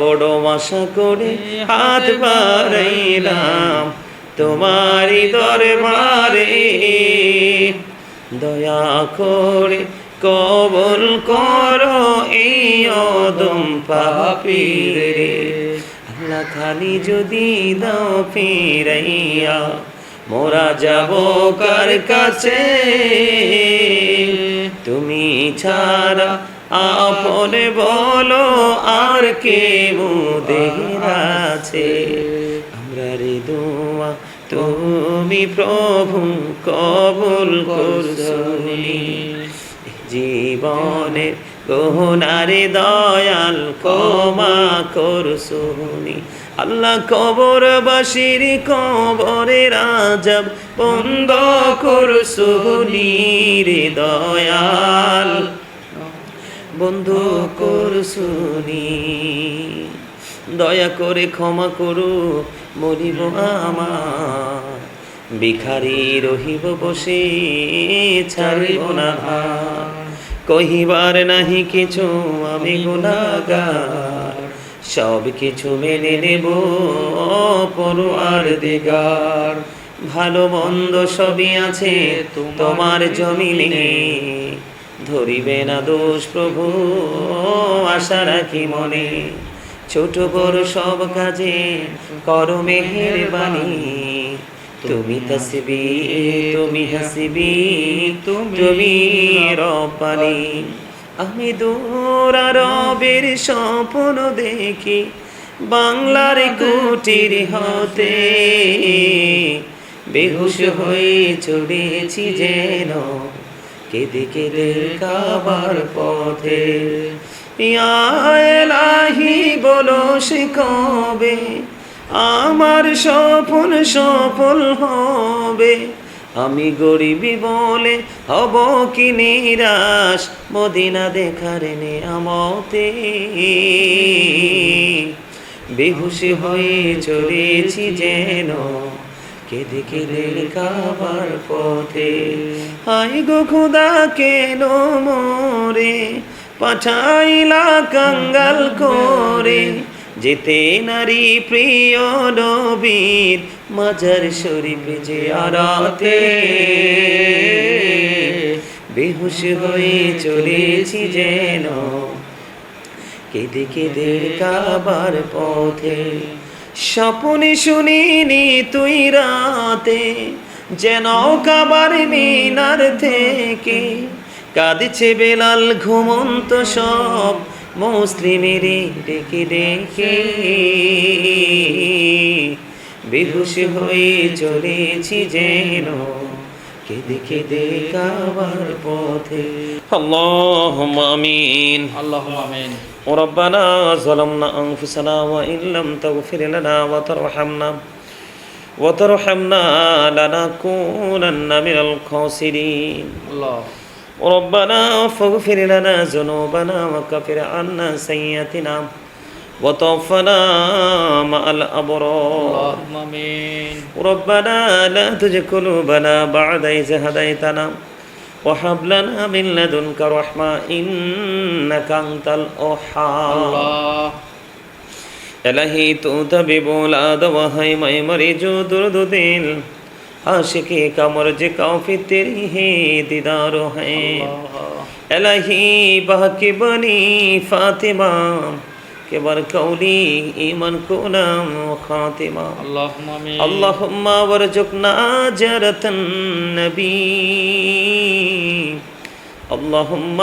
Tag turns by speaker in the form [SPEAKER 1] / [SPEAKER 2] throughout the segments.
[SPEAKER 1] বড় আশা করে হাত বাড়াইলাম তোমারি দরবারে, দয়া করে কবুল করো এই অদম পাপীরে। আল্লাহ খালি যদি দাও ফিরাইয়া, মোরা যাব কার কাছে, তুমি ছাড়া আপন বলো আর কে মোদের আছে। আমরা রে দোয়া তুমি প্রভু কবুল করছনি, জীবনের গুনারে দয়াল ক্ষমা করছনি। আল্লাহ কবরবাসীর কবরের আযাব বন্ধ করছনি রে দয়াল, বন্ধু করছনি। দয়া করে ক্ষমা করু মরিব আমার, ভিখারি রহিব বসে ছাড়িব না। কহিবার নাহি কিছু আমি গুনাহগার, সব কিছু মেনে নেব পরওয়ার দিগার। ভালো মন্দ সবই আছে তোমার জমিনে, ধরিবে না দোষ প্রভু আশা রাখি মনে। ছোট বড় সব কাজে করো মেহেরবানি, তুমি তাসবি তুমি হাসিবি তুমি রব্বানি। আমি দূর আরবের স্বপ্ন দেখি বাংলার কুটির হতে, বেহুশ হয়ে চলেছি যেন কেঁদে কেঁদে কাবার পথে। ইয়া এলাহি বলো সে কবে আমার স্বপ্ন সফল হবে, আমি গরিবি বলে হব কি নিরাশ মদিনা দেখার নেয়ামতে। বেহুশ হয়ে চলেছি যেন কেঁদে কেঁদে কাবার পথে। হায় গো খোদা কেন মোরে পাঠাইলা কাঙ্গাল করে, যেতে নারী প্রিয় নবীর মাজার শরীফে জিয়ারতে। বেহুশ হয়ে চলেছি যেন কেঁদে কেঁদে কাবার পথে। স্বপ্নে শুনিনি তুই রাতে যেন কাবার মিনার থেকে, কাঁদছে বেলাল ঘুমন্ত সব মুসলিমেরে ডেকে ডেকে। বেহুশ হয়ে চলেছি যেন কেঁদে কেঁদে কাবার পথে। আল্লাহুম্মা আমিন
[SPEAKER 2] আল্লাহুম্মা আমিন।
[SPEAKER 1] ربنا ظلمنا أنفسنا وإن لم تغفر لنا وترحمنا لنكونن من الخاسرين.
[SPEAKER 2] الله.
[SPEAKER 1] ربنا فاغفر لنا ذنوبنا وكفر عنا سيئاتنا وتوفنا مع الأبرار.
[SPEAKER 2] اللهم آمين.
[SPEAKER 1] ربنا لا تزغ قلوبنا بعد إذ هديتنا وهب لنا من لدنك رحمة إنك أنت الوهاب.
[SPEAKER 2] الله.
[SPEAKER 1] إلهي تو طبيب اولاد وهي میں مریضو درد دل عاشقی کا مرج کافی تیری ہے دیدار ہے. الہی باقی بنی فاطمہ کے برکولی ایمان کو نام و خاتمہ.
[SPEAKER 2] اللهم آمين.
[SPEAKER 1] اللهم ورزقنا جرة النبي، اللهم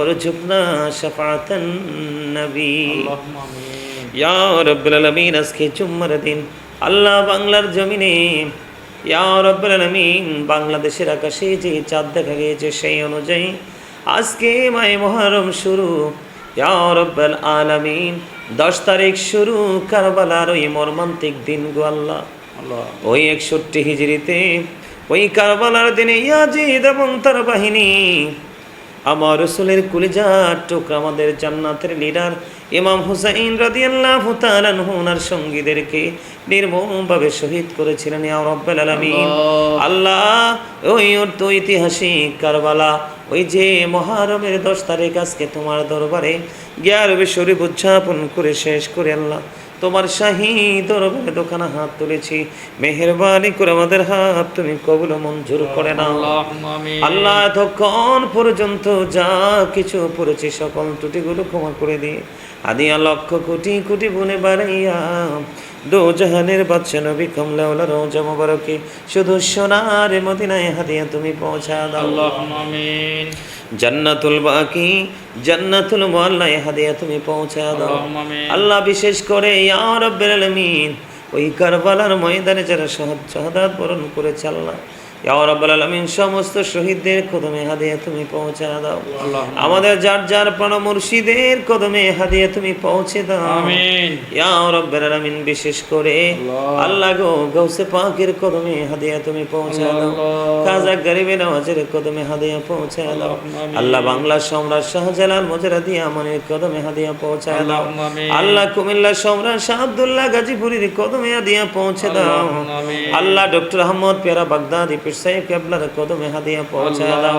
[SPEAKER 1] ارزقنا شفاعة النبي.
[SPEAKER 2] اللهم آمين.
[SPEAKER 1] ইয়া রাব্বুল আলামিন, আজকে জুম্মার দিন আল্লাহ বাংলার জমিনে ইয়া রাব্বুল আলামিন বাংলাদেশের আকাশে যে চাঁদ দেখা গিয়েছে সেই অনুযায়ী আজকে মাহে মুহররম শুরু। ইয়া রাব্বুল আলামিন 10 তারিখ শুরু কারবালার ওই মর্মান্তিক দিন গো আল্লাহ। ওই 61 হিজরিতে ওই কারবালার দিনে ইয়াজিদ এবং তার বাহিনী আমার রাসূলের কলিজার টুকরা আমাদের জান্নাতের লিডার ইমাম হুসাইন রাদিয়াল্লাহু তাআলা আনহুর সঙ্গীদেরকে নির্মমভাবে শহীদ করেছিলেন। ইয়া রাব্বুল আলামিন, আল্লাহ ওই ঐতিহাসিক কারবালা, ওই যে মুহররমের 10 তারিখ আজকে তোমার দরবারে গ্যারবে শরীফ উদযাপন করে শেষ করে আল্লাহ তোমার শাহী দরবারে দোকানে হাত তুলেছি, মেহেরবানি করে আমাদের হাত তুমি কবুল ও মঞ্জুর করে নাও।
[SPEAKER 2] আল্লাহুম্মা আমিন।
[SPEAKER 1] আল্লাহ এতক্ষণ পর্যন্ত যা কিছু পড়েছি সকল ত্রুটিগুলো ক্ষমা করে দিয়ে আদিয়া লক্ষ কোটি কোটি গুণে বাড়াইয়া দো জাহানের বাদশা নবী কমলাওয়ালা রওজা মুবারকে শুধু সোনার মদিনায় হাদিয়া তুমি পৌঁছা দাও।
[SPEAKER 2] আল্লাহুম্মা আমিন।
[SPEAKER 1] জান্নাতুল বাকি জান্নাতুল মুআল্লায় হাদিয়া তুমি পৌঁছা দাও।
[SPEAKER 2] আল্লাহুম্মা আমিন।
[SPEAKER 1] আল্লাহ বিশেষ করে ইয়া রাব্বিল আলামিন ওই কারবালার ময়দানে যারা শাহাদাত বরণ করেছে আল্লাহ ইয়া রাব্বিল আলামিন সমস্ত শহীদদের কদমে হাদিয়া তুমি পৌঁছা দাও।
[SPEAKER 2] আল্লাহুম্মা
[SPEAKER 1] আমাদের যার যার প্রাণ মুর্শিদের কদমে হাদিয়া তুমি পৌঁছে দাও।
[SPEAKER 2] আমিন।
[SPEAKER 1] ইয়া রাব্বিল আলামিন বিশেষ করে আল্লাহ গো গৌসে পাকের কদমে হাদিয়া তুমি পৌঁছা দাও। খাজা গরিবে নওয়াজের কদমে হাদিয়া পৌঁছা দাও। আল্লাহ বাংলা সম্রাট শাহজালাল মুজাররদি আমানের কদমে হাদিয়া পৌঁছা দাও।
[SPEAKER 2] আল্লাহুম্মা আমিন।
[SPEAKER 1] আল্লাহ কুমিল্লা সম্রাট শাহ আব্দুল্লাহ গাজীপুরীর কদমে হাদিয়া পৌঁছে দাও।
[SPEAKER 2] আল্লাহুম্মা আমিন।
[SPEAKER 1] আল্লাহ ডক্টর আহমদ পেয়ারা বাগদাদি পীর সাহেব কেবলার কদমে হাদিয়া পৌঁছা দাও।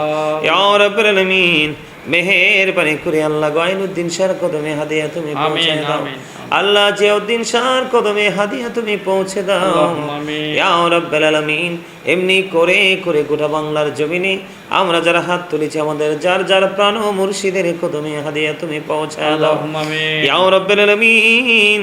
[SPEAKER 1] ইয়া রাব্বিল আলামিন মেহেরবানি করে আল্লাহ গায়নুদ্দিন শাহর কদমে হাদিয়া তুমি পৌঁছে
[SPEAKER 2] আমিন,
[SPEAKER 1] দাও।
[SPEAKER 2] আমিন।
[SPEAKER 1] আল্লাহ জিয়াউদ্দিন শাহর কদমে হাদিয়া তুমি পৌঁছে দাও।
[SPEAKER 2] আল্লাহুম্মা আমিন।
[SPEAKER 1] ইয়া রাব্বিল আলামিন এমনি করে করে গোটা বাংলার জমিনে আমরা যারা হাত তুলেছি আমাদের যার যার প্রাণ ও মুর্শিদের কদমে হাদিয়া তুমি পৌঁছা দাও।
[SPEAKER 2] আল্লাহুম্মা আমিন।
[SPEAKER 1] ইয়া রাব্বিল আলামিন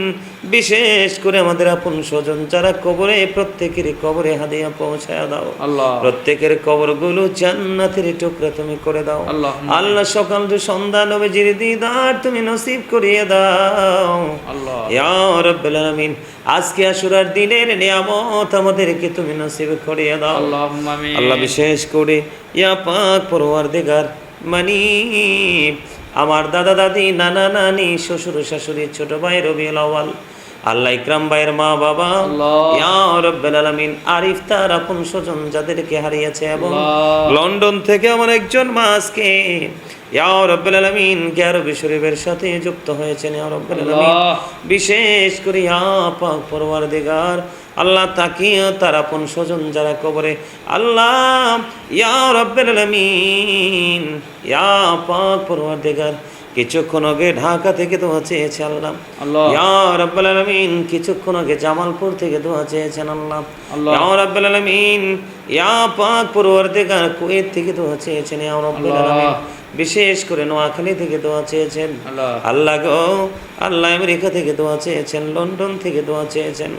[SPEAKER 1] বিশেষ করে আমাদের আপন স্বজন যারা কবরে প্রত্যেকের কবরে হাদিয়া পৌঁছা দাও।
[SPEAKER 2] আল্লাহ।
[SPEAKER 1] প্রত্যেকের কবরগুলো জান্নাতের টুকরা তুমি করে দাও।
[SPEAKER 2] আল্লাহুম্মা
[SPEAKER 1] আল্লাহ সকাল তো সন্ধ্যা নবীজির দিদার তুমি নসিব করিয়ে দাও।
[SPEAKER 2] আল্লাহ।
[SPEAKER 1] ইয়া রাব্বিল আলামিন আজকে আশুরার দিনের নিয়ামত আমাদেরকে তুমি নসিব করিয়ে দাও।
[SPEAKER 2] আল্লাহুম্মা আমিন।
[SPEAKER 1] আল্লাহ বিশেষ করে ইয়া পাক পরওয়ারদিগার মানি আমার দাদা দাদি নানা নানি শ্বশুর শাশুড়ি ছোট ভাই রবিউল আউয়াল আল্লাহ ইকরাম ভাইয়ের মা বাবা
[SPEAKER 2] আল্লাহ।
[SPEAKER 1] ইয়া রাব্বিল আলামিন আরিফ তার আপন স্বজন যাদেরকে হারিয়েছে এবং
[SPEAKER 2] আল্লাহ।
[SPEAKER 1] লন্ডন থেকে আমার একজন মা আজকে ইয়া রাব্বিল আলামিন গ্যারবি শরীফের সাথে যুক্ত হয়েছেন। ইয়া রাব্বিল আলামিন
[SPEAKER 2] আল্লাহ।
[SPEAKER 1] বিশেষ করে ইয়া পাক পরওয়ারদিগার আল্লাহ তাকিয়ে তার আপন স্বজন যারা কবরে আল্লাহ ইয়া রাব্বিল আলামিন ইয়া পাক পরওয়ারদিগার কিছুক্ষণ আগে ঢাকা থেকে দোয়া চেয়েছে আল্লাহ।
[SPEAKER 2] আল্লাহ।
[SPEAKER 1] ইয়া রাব্বিল আলামিন কিছুক্ষণ আগে জামালপুর থেকে দোয়া চেয়েছেন আল্লাহ।
[SPEAKER 2] আল্লাহ।
[SPEAKER 1] ইয়া রাব্বিল আলামিন ইয়া পাক পরওয়ারদিগার কুয়েত থেকে দোয়া চেয়েছেন। ইয়া রাব্বিল
[SPEAKER 2] আল্লাহ।
[SPEAKER 1] আলামিন বিশেষ করে নোয়াখালী থেকে দোয়া চেয়েছেন।
[SPEAKER 2] আল্লাহ।
[SPEAKER 1] আল্লাহ গো আল্লাহ আমেরিকা থেকে দোয়া চেয়েছেন, লন্ডন থেকে দোয়া চেয়েছেন।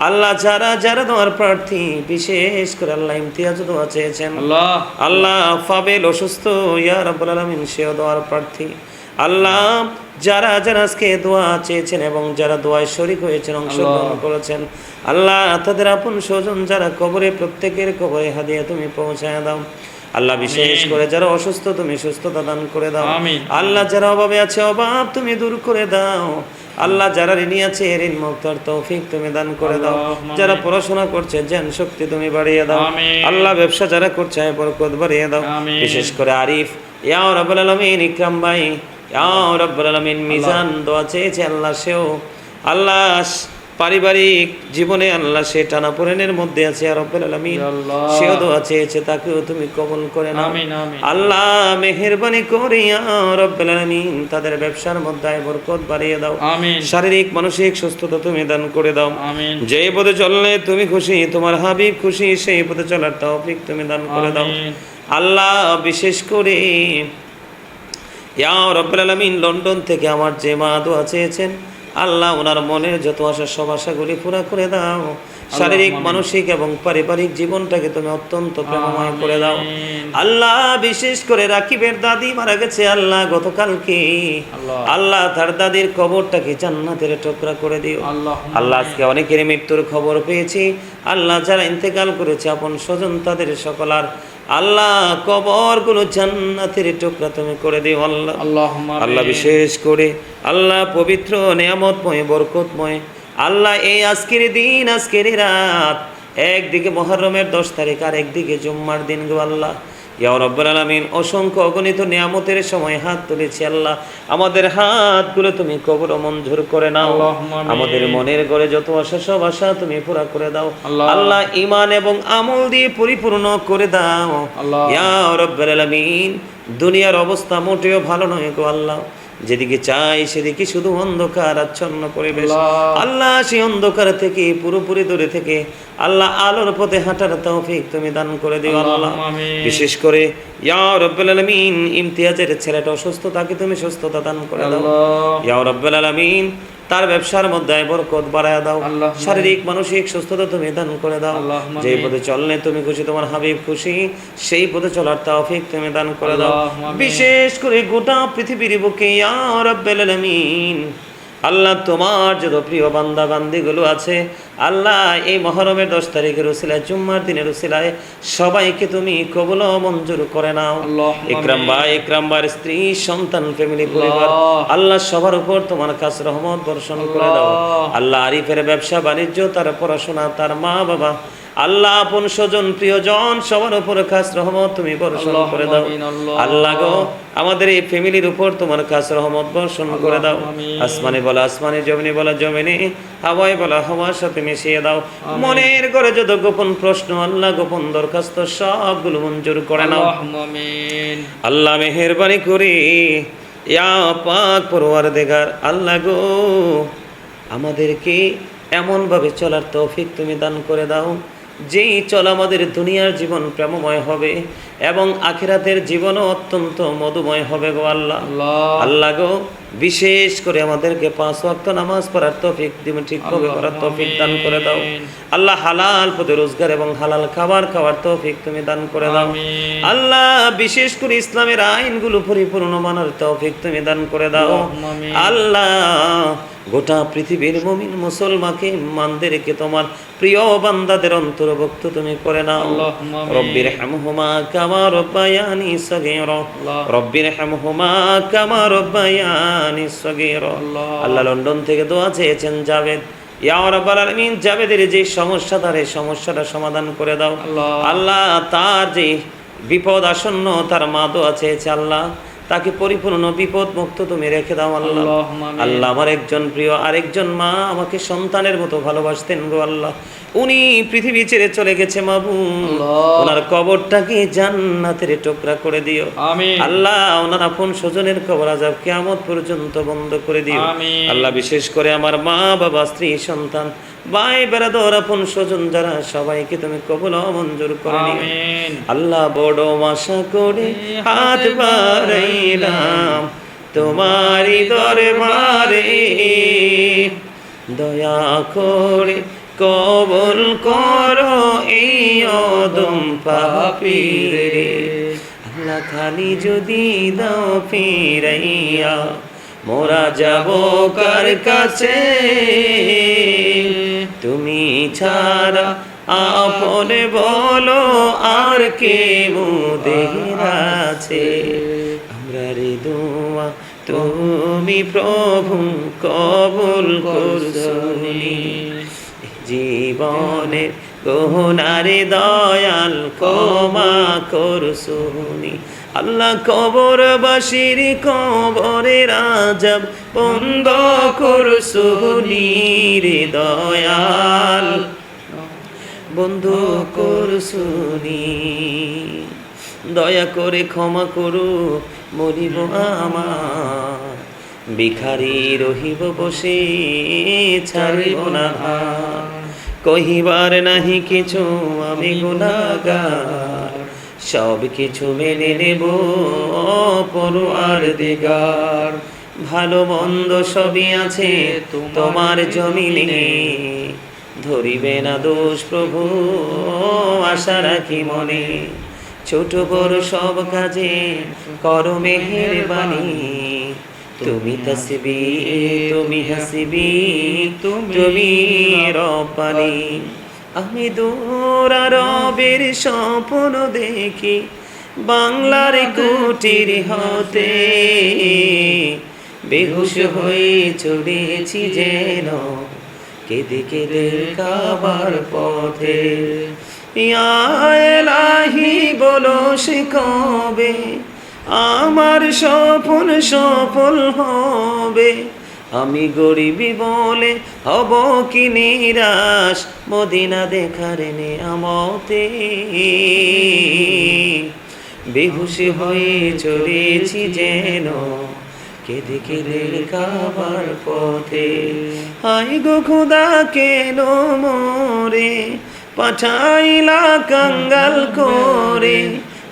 [SPEAKER 1] আল্লাহ যারা যারা দোয়ার প্রার্থী বিশেষ করে আল্লাহ ইমতিয়াজ দোয়া চেয়েছেন।
[SPEAKER 2] আল্লাহ।
[SPEAKER 1] আল্লাহ ফাবেল অসুস্থ ইয়া রাব্বুল আলামিন সেও দোয়ার প্রার্থী। আল্লাহ যারা যারা আজকে দোয়া চেয়েছেন এবং যারা দোয়ায় শরীক হয়েছেন অংশগ্রহণ করেছেন আল্লাহ তাদের আপন স্বজন যারা কবরে প্রত্যেকের কবরে হাদিয়া তুমি পৌঁছায় দাও। আল্লাহ বিশেষ করে যারা অসুস্থ তুমি সুস্থতা দান করে দাও।
[SPEAKER 2] আমিন।
[SPEAKER 1] আল্লাহ যারা অভাবে আছে অভাব তুমি দূর করে দাও। আল্লাহ যারা ঋণী আছে ঋণ মুক্তার তৌফিক তুমি দান করে দাও।
[SPEAKER 2] আল্লাহুম্মা
[SPEAKER 1] যারা পড়াশোনা করছে জ্ঞান শক্তি তুমি বাড়িয়ে দাও।
[SPEAKER 2] আমিন।
[SPEAKER 1] আল্লাহ ব্যবসা যারা করছে বরকত বাড়িয়ে দাও।
[SPEAKER 2] আমিন।
[SPEAKER 1] বিশেষ করে আরিফ ইয়া রাব্বুল আলামিন ইকরাম ভাই ইয়া রাব্বুল আলামিন মিজান দোয়া চেয়েছে আল্লাহ সেও আল্লাহ পারিবারিক জীবনে আল্লাহ সে টানাপোড়েনের মধ্যে আছে ইয়া রাব্বুল আলামিন
[SPEAKER 2] ইয়া আল্লাহ।
[SPEAKER 1] সেও দোয়া চেয়েছে তাকেও তুমি কবুল করে নাও।
[SPEAKER 2] আমিন, আমিন।
[SPEAKER 1] আল্লাহ মেহেরবানি করে ইয়া রাব্বুল আলামিন তাদের ব্যবসার মধ্যে বরকত বাড়িয়ে দাও।
[SPEAKER 2] আমিন।
[SPEAKER 1] শারীরিক মানসিক সুস্থতা তুমি দান করে দাও।
[SPEAKER 2] আমিন।
[SPEAKER 1] যে পথে চললে তুমি খুশি তোমার হাবিব খুশি সেই পথে চলার তৌফিক তুমি দান করে দাও।
[SPEAKER 2] আমিন।
[SPEAKER 1] আল্লাহ বিশেষ করে ইয়া রাব্বুল আলামিন লন্ডন থেকে আমার যে মা দোয়া চেয়েছেন আল্লাহ ওনার মনের যত আশা সব আশাগুলি পুরা করে দাও। শারীরিক মানসিক এবং পারিবারিক জীবনটাকে তুমি অত্যন্ত প্রেমময় করে দাও। আল্লাহ বিশেষ করে রাকিবের দাদি মারা গেছে আল্লাহ গতকালকে
[SPEAKER 2] আল্লাহ।
[SPEAKER 1] আল্লাহ তার দাদির কবরটাকে জান্নাতের টুকরা করে দিও।
[SPEAKER 2] আল্লাহুম্মা
[SPEAKER 1] আল্লাহ আজকে অনেকের মৃত্যুর খবর পেয়েছি আল্লাহ যারা ইন্তেকাল করেছে আপন স্বজন তাদের সকলার আল্লাহ কবরগুলো জান্নাতের টুকরা তুমি করে দিও আল্লাহ।
[SPEAKER 2] আল্লাহুম্মা
[SPEAKER 1] আল্লাহ
[SPEAKER 2] আমিন।
[SPEAKER 1] বিশেষ করে আল্লাহ পবিত্র নিয়ামতময় বরকতময় আল্লাহ এই আজকের দিন আজকের রাত একদিকে মুহররমের 10 তারিখ আর একদিকে জুম্মার দিন গো আল্লাহ ইয়া রাব্বুল আলামিন অসংখ্য অগণিত নিয়ামতের সময় হাত তুলেছি আল্লাহ আমাদের হাতগুলো তুমি কবুল ও মঞ্জুর করে নাও।
[SPEAKER 2] আল্লাহুম্মা আমিন।
[SPEAKER 1] আমাদের মনের ঘরে যত আশা সব আশা তুমি পুরা করে দাও
[SPEAKER 2] আল্লাহ।
[SPEAKER 1] আল্লাহ ঈমান এবং আমল দিয়ে পরিপূর্ণ করে দাও
[SPEAKER 2] আল্লাহ।
[SPEAKER 1] ইয়া রাব্বুল আলামিন দুনিয়ার অবস্থা মোটেও ভালো নয় গো আল্লাহ যেদিকে চাই সেদিকে শুধু অন্ধকার আচ্ছন্ন পরিবেশ।
[SPEAKER 2] আল্লাহ।
[SPEAKER 1] আল্লাহ সেই অন্ধকার থেকে পুরোপুরি দূরে থেকে আল্লাহ আলোর পথে হাঁটার তৌফিক তুমি দান করে দিও আল্লাহ।
[SPEAKER 2] আল্লাহুম্মা আমিন।
[SPEAKER 1] বিশেষ করে ইয়া রাব্বুল আলামিন ইমতিয়াজের ছেলেটা অসুস্থ, তাকে তুমি সুস্থতা দান করে দাও
[SPEAKER 2] আল্লাহ।
[SPEAKER 1] ইয়া রাব্বুল আলামিন। তার ব্যবসার মধ্যে বরকত বাড়ায় দাও,
[SPEAKER 2] আল্লাহুম্মা
[SPEAKER 1] শারীরিক মানসিক সুস্থতা তুমি দান করে দাও।
[SPEAKER 2] আল্লাহুম্মা
[SPEAKER 1] যেই
[SPEAKER 2] আমিন।
[SPEAKER 1] পথে চললে তুমি খুশি, তোমার হাবিব খুশি, সেই পথে চলার তৌফিক তুমি দান করে দাও।
[SPEAKER 2] আল্লাহুম্মা আমিন।
[SPEAKER 1] বিশেষ করে গোটা পৃথিবীর বুকে ইয়া রাব্বুল আলামিন আল্লাহ তোমার যত প্রিয় বান্দা বান্দিগুলো আছে আল্লাহ, এই মহরমের 10 তারিখের উসিলায় জুম্মার দিনের উসিলায় সবাইকে তুমি কবুল ও মঞ্জুর করে নাও।
[SPEAKER 2] আল্লাহুম্মা
[SPEAKER 1] ইকরাম
[SPEAKER 2] আমিন।
[SPEAKER 1] ভাই, ইকরাম ভাইয়ের স্ত্রী সন্তান ফ্যামিলি পরিবার
[SPEAKER 2] আল্লাহ।
[SPEAKER 1] আল্লাহ সবার উপর তোমার কাছে রহমত বর্ষণ করে দাও
[SPEAKER 2] আল্লাহ।
[SPEAKER 1] আল্লাহ। আরিফের ব্যবসা বাণিজ্য, তার পড়াশোনা, তার মা বাবা আল্লাহ আপন স্বজন প্রিয়জন সবার উপর খাস রহমত তুমি বর্ষণ করে দাও
[SPEAKER 2] আল্লাহুম্মা আমিন। আল্লাহ।
[SPEAKER 1] আল্লাহ গো, আমাদের এই ফ্যামিলির উপর তোমার কাছে রহমত বর্ষণ করে দাও।
[SPEAKER 2] আল্লাহুম্মা আমিন।
[SPEAKER 1] আসমানে বলা আসমানে, জমিনে বলা জমিনে, হাওয়ায় বলা হাওয়ার সাথে মিশিয়ে দাও।
[SPEAKER 2] আমিন।
[SPEAKER 1] মনের ঘরে যত গোপন প্রশ্ন আল্লাহ, গোপন দরখাস্ত সবগুলো মঞ্জুর করে নাও
[SPEAKER 2] আল্লাহুম্মা আমিন।
[SPEAKER 1] আল্লাহ। মেহেরবানি করে ইয়া পাক পরওয়ারদিগার আল্লাহ গো, আমাদেরকে এমনভাবে চলার তৌফিক তুমি দান করে দাও যেই চল আমাদের দুনিয়ার জীবন প্রেমময় হবে এবং আখিরাতের জীবনও অত্যন্ত মধুময় হবে গো আল্লাহ।
[SPEAKER 2] আল্লাহ।
[SPEAKER 1] আল্লাহ গো, বিশেষ করে আমাদেরকে 5 ওয়াক্ত নামাজ পড়ার তৌফিক তুমি ঠিকভাবে করার তৌফিক দান করে দাও আল্লাহ। হালাল পথে রোজগার এবং হালাল খাবার খাওয়ার তৌফিক তুমি দান করে দাও
[SPEAKER 2] আমিন।
[SPEAKER 1] আল্লাহ। বিশেষ করে ইসলামের আইনগুলো পরিপূর্ণ মানার তৌফিক তুমি দান করে দাও
[SPEAKER 2] আল্লাহুম্মা আমিন।
[SPEAKER 1] আল্লাহ। গোটা পৃথিবীর মুমিন মুসলমানকে মানদেরকে তোমার প্রিয় বান্দাদের অন্তর্ভুক্ত তুমি করে নাও।
[SPEAKER 2] আল্লাহুম্মা আমিন।
[SPEAKER 1] রব্বির হামহুমা কামা রব্বায়ানি সগীরা,
[SPEAKER 2] আল্লাহ।
[SPEAKER 1] রব্বির হামহুমা কামা রব্বায়ানি সগীরা।
[SPEAKER 2] আল্লাহ।
[SPEAKER 1] আল্লাহ লন্ডন থেকে দোয়া চেয়েছেন জাভেদ, ইয়া রাব্বাল আলামিন জাভেদের যে সমস্যা, তার এই সমস্যাটা সমাধান করে দাও
[SPEAKER 2] আল্লাহ।
[SPEAKER 1] আল্লাহ। তার যে বিপদ আসন্ন, তার মা দোয়া চেয়েছে আল্লাহ, তাকে পরিপূর্ণ বিপদ মুক্ত তুমি রেখে দাও আল্লাহ।
[SPEAKER 2] আল্লাহুম্মা আমিন।
[SPEAKER 1] আল্লাহ, আমার একজন প্রিয় আরেকজন মা আমাকে সন্তানের মতো ভালোবাসতেন গো আল্লাহ, উনি পৃথিবী ছেড়ে চলে গেছে মাবুদ,
[SPEAKER 2] আল্লাহ।
[SPEAKER 1] ওনার কবরটাকে জান্নাতের টুকরা করে দিও
[SPEAKER 2] আমিন।
[SPEAKER 1] আল্লাহ। ওনার আপন স্বজনের কবর আযাব কিয়ামত পর্যন্ত বন্ধ করে দিও
[SPEAKER 2] আমিন।
[SPEAKER 1] আল্লাহ। বিশেষ করে আমার মা বাবা, স্ত্রী, সন্তান, ভাই বেরাদর, আপন স্বজন যারা সবাইকে তুমি কবুল ও মঞ্জুর করে নিও
[SPEAKER 2] আমিন।
[SPEAKER 1] আল্লাহ। বড় আশা করে হাত বাড়াইলাম তোমারি দরবারে, দয়া করে কবুল করো এই অদম পাপীরে। আল্লাহ, খালি যদি দাও ফিরাইয়া মোরা যাব কার কাছে, তুমি ছাড়া আপন বলো আর কে মোদের আছে। আমরা রে দোয়া তুমি প্রভু কবুল করছনি, জীবনে গুনারে দয়াল ক্ষমা করছনি আল্লাহ। কবরবাসীর কবরের আযাব বন্ধ করছনি রে দয়াল, বন্ধু করছনি। দয়া করে ক্ষমা করু মরিব আমার, ভিখারি রহিব বসে ছাড়িব না হাত। কহিবার নাহি কিছু আমি গুনাহগার, সব কিছু মেনে নেব পরওয়ারদিগার। ভালো মন্দ সবই আছে তোমার জমিনে, ধরিবে না দোষ প্রভু আশা রাখি মনে। ছোট বড় সব কাজে করো মেহেরবানি, তুমি তাসবি তুমি হাসিবি তুমি রব্বানি। আমি দূর আরবের স্বপ্ন দেখি বাংলার কুটির হতে, বেহুশ হয়ে চলেছি যেন কেঁদে কেঁদে কাবার পথে। ইয়া এলাহি বলো সে কবে আমার স্বপ্ন সফল হবে, আমি গরিবি বলে হব কি নিরাশ মদিনা দেখার নেয়ামতে। বেহুশ হয়ে চলেছি যেন কেঁদে কেঁদে কাবার পথে। হায় গো খোদা কেন মোরে পাঠাইলা কাঙ্গাল করে,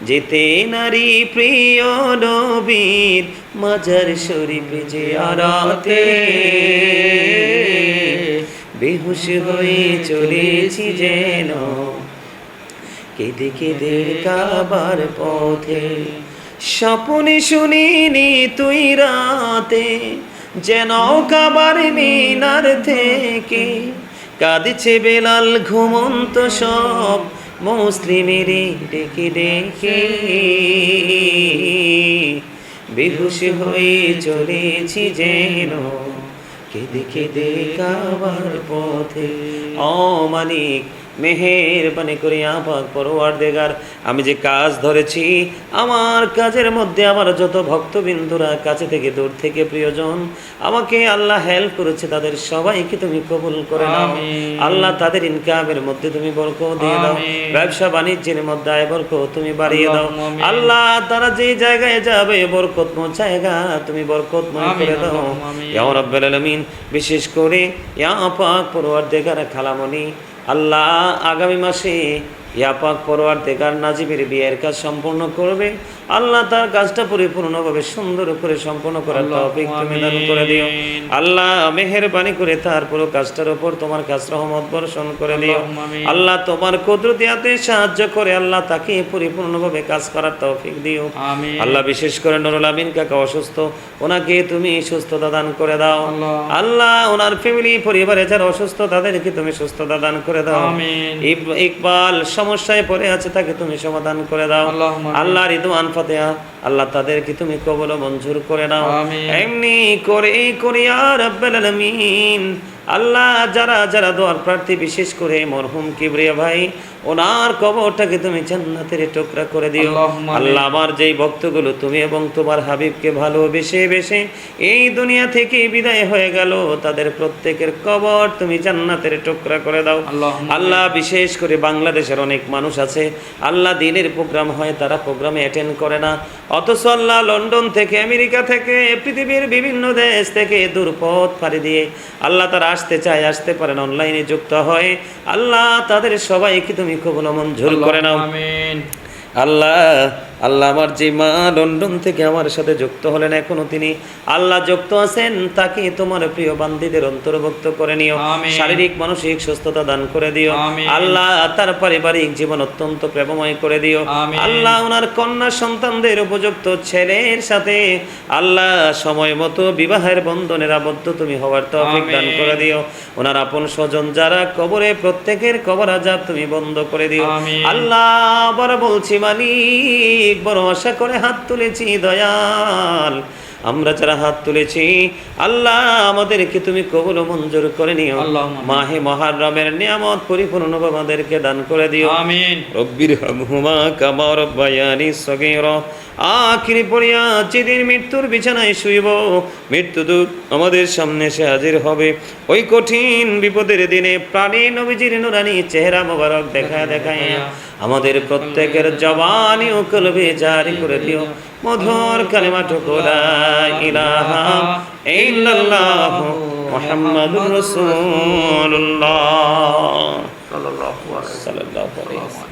[SPEAKER 1] যেতে নারী প্রিয় নবীর মাজার শরীফে যে আরাতে। বেহুশ হয়ে চলেছি যেন কেঁদে কেঁদে কাবার পথে। স্বপ্নে শুনিনি তুই রাতে যেন কাবার মিনার থেকে কাঁদছে বেলাল ঘুমন্ত সব মুসলিমেরে ডেকে ডেকে। বেহুশ হয়ে চলেছি যেন কেঁদে কেঁদে কাবার পথে। ও মালিক, মেহেরবানি করে আপাক পরওয়ারদিগার, আমি যে কাজ ধরেছি আমার কাজের মধ্যে আমার যত ভক্তবিন্দুরা কাছে থেকে দূর থেকে প্রিয়জন আমাকে আল্লাহ হেল্প করেছে তাদের সবাইকে তুমি কবুল করে নাও। আল্লাহ তাদের ইনকামের মধ্যে তুমি বরকত দিয়ে দাও, ব্যবসা বাণিজ্যের মধ্যে আয় বরকত তুমি বাড়িয়ে দাও। আল্লাহ তারা যে জায়গায় যাবে বরকতময় জায়গা তুমি বরকতময় করে দাও ইয়া রাব্বুল আলামিন। বিশেষ করে ইয়া পাক পরওয়ারদিগার খালামণি আল্লাহ আগামী মাসে ইয়া পাক পরওয়ারদিগার নাজিবের বিয়ের কাজ সম্পূর্ণ করবে। আল্লাহ তার কাজটা পরিপূর্ণভাবে সুন্দর করে সম্পন্ন করার তৌফিক তুমি দান করে দিও। আল্লাহ মেহেরবানি করে তার পুরো কাজটার উপর তোমার কাছ রহমত বর্ষণ করে দিও। আল্লাহ তোমার কুদরতিয়াতে সাহায্য করে আল্লাহ তাকে পরিপূর্ণভাবে কাজ করার তৌফিক দিও। আল্লাহ বিশেষ করে নুরুল আমিন কাকা অসুস্থ, ওনাকে তুমি সুস্থতা দান করে দাও। আল্লাহ ওনার ফ্যামিলি পরিবারে যারা অসুস্থ তাদেরকে তুমি সুস্থতা দান করে দাও। ইকবাল সমস্যায় পড়ে আছে তাকে তুমি সমাধান করে দাও। আল্লাহ রিদওয়ান ফাতেহা আল্লাহ তাদেরকে তুমি কবুল ও মঞ্জুর করে নাও। এমনি করে ইয়া রাব্বুল আলামিন আল্লাহ যারা যারা দোয়ার প্রার্থী বিশেষ করে মরহুম কিবরিয়া ভাই ওনার কবরটাকে তুমি জান্নাতের টুকরা করে দিও। আল্লাহ আমার যেই ভক্তগুলো তুমি এবং তোমার হাবিবকে ভালোবেসে বেশে এই দুনিয়া থেকে বিদায় হয়ে গেল তাদের প্রত্যেকের কবর তুমি জান্নাতের টুকরা করে দাও। আল্লাহ বিশেষ করে বাংলাদেশের অনেক মানুষ আছে আল্লাহ দিনের প্রোগ্রাম হয় তারা প্রোগ্রামে অ্যাটেন্ড করে না, অথচ আল্লাহ লন্ডন থেকে আমেরিকা থেকে পৃথিবীর বিভিন্ন দেশ থেকে দূরপথ পাড়ি দিয়ে আল্লাহ তারা আসতে চায় আসতে পারেন অনলাইনে যুক্ত হয়। আল্লাহ তাদের সবাইকে তুমি কবুল মঞ্জুর করে নাও। আল্লাহ আল্লাহ আমার যে মা লন্ডন থেকে আমার সাথে যুক্ত হলেন এখনো তিনি আল্লাহ যুক্ত আছেন তাকে তোমার প্রিয় বান্দীদের অন্তর্ভুক্ত করে নিও। শারীরিক মানসিক সুস্থতা দান করে দিও। আল্লাহ তার পারিবারিক জীবন অত্যন্ত প্রেমময় করে দিও। আল্লাহ ওনার কন্যা সন্তানদের উপযুক্ত ছেলের সাথে আল্লাহ সময় মতো বিবাহের বন্ধনের আবদ্ধ তুমি হওয়ার তৌফিক দান করে দিও। ওনার আপন স্বজন যারা কবরে প্রত্যেকের কবর আযাব তুমি বন্ধ করে দিও। আল্লাহ আবার বলছি মালিক বড় আশা করে হাত তুলেছি দয়াল, আমরা যারা হাত তুলেছি আল্লাহ আমাদেরকে তুমি কবুল ও মঞ্জুর করে নিও। মাহে মুহররমের নিয়ামত পরিপূর্ণভাবে আমাদেরকে দান করে দিও। আমিন। রব্বির হামহুমা কামা রাব্বায়ানি সগীরা। আখিরি পড়িয়া যেদিন মৃত্যুর বিছানায় শুইব মৃত্যুদূত আমাদের সামনে এসে হাজির হবে ওই কঠিন বিপদের দিনে প্রাণী নবীজির নুরানি চেহারা মোবারক দেখায় দেখায় আমাদের প্রত্যেকের জবানি ও কলবে জারি করে দিও মধুর কালিমাটুকু লা ইলাহা ইল্লাল্লাহ মুহাম্মাদুর রাসূলুল্লাহ সাল্লাল্লাহু আলাইহি ওয়াসাল্লাম।